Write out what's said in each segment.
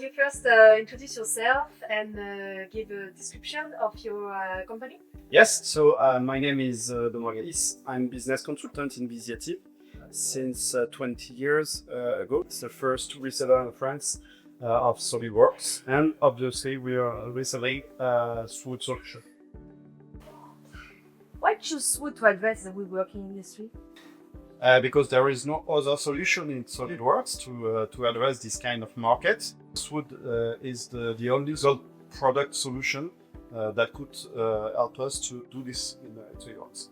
you first introduce yourself and give a description of your company? Yes, so my name is Benoît Gallice. I'm business consultant in Visiativ since 20 years ago. It's the first reseller in France of SolidWorks, and obviously we are reselling SWOOD solution. Why choose SWOOD to address the woodworking industry? Because there is no other solution in SolidWorks to address this kind of market. SWOOD is the only product solution that could help us to do this in SolidWorks.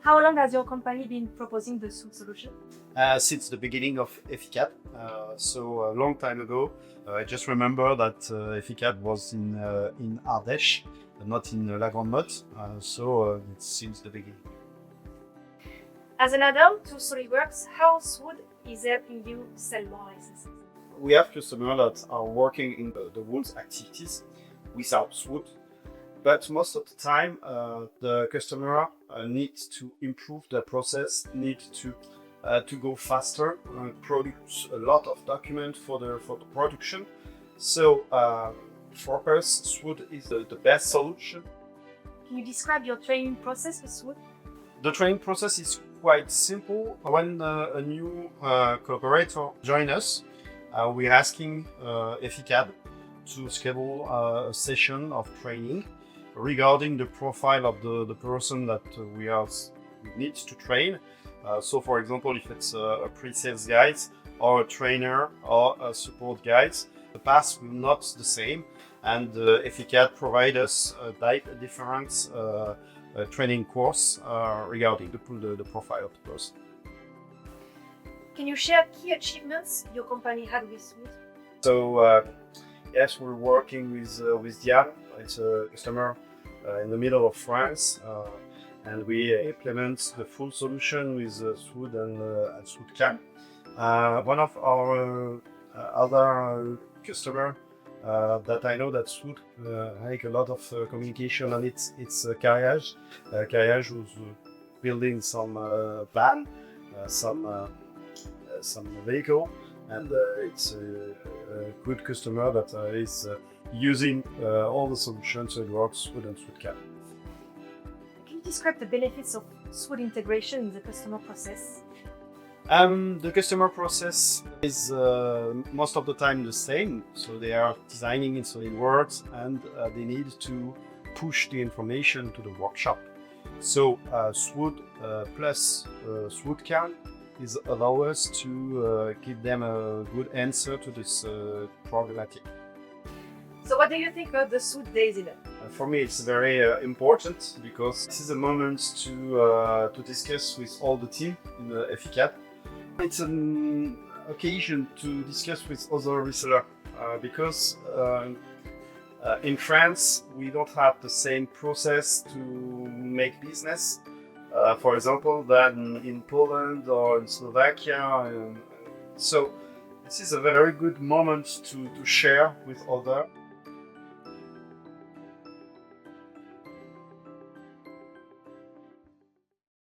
How long has your company been proposing the SWOOD solution? Since the beginning of EFICAD, so a long time ago. I just remember that EFICAD was in Ardèche, not in La Grande Motte, so it's since the beginning. As an add-on to SolidWorks, how SWOOD is helping you sell more licenses? We have customers that are working in the wood activities without SWOOD, but most of the time the customer needs to improve their process, needs to go faster, produce a lot of documents for the production. So for us, SWOOD is the best solution. Can you describe your training process with SWOOD? The training process is quite simple. When a new collaborator joins us, we're asking EFICAD to schedule a session of training regarding the profile of the person that we need to train. So for example, if it's a pre-sales guy or a trainer or a support guy, the path will not the same, and EFICAD provides us a different training course regarding the profile of the person. Can you share key achievements your company had with SWOOD? So yes, we're working with Dia. It's a customer in the middle of France, and we implement the full solution with SWOOD and SWOOD. One of our other customers that I know that SWOOD like a lot of communication on it's Carriage. Carriage was building some van, some vehicle, and it's a good customer that is using all the solutions, so it works SWOOD and SWOOD. Can you describe the benefits of SWOOD integration in the customer process? The customer process is most of the time the same. So they are designing in SolidWorks, and they need to push the information to the workshop. So SWOOD plus SWOOD is allow us to give them a good answer to this problematic. So what do you think about the SWOOD Days event? For me, it's very important because this is a moment to discuss with all the team in the EFICAD. It's an occasion to discuss with other resellers because in France we don't have the same process to make business, for example, than in Poland or in Slovakia. So this is a very good moment to share with others.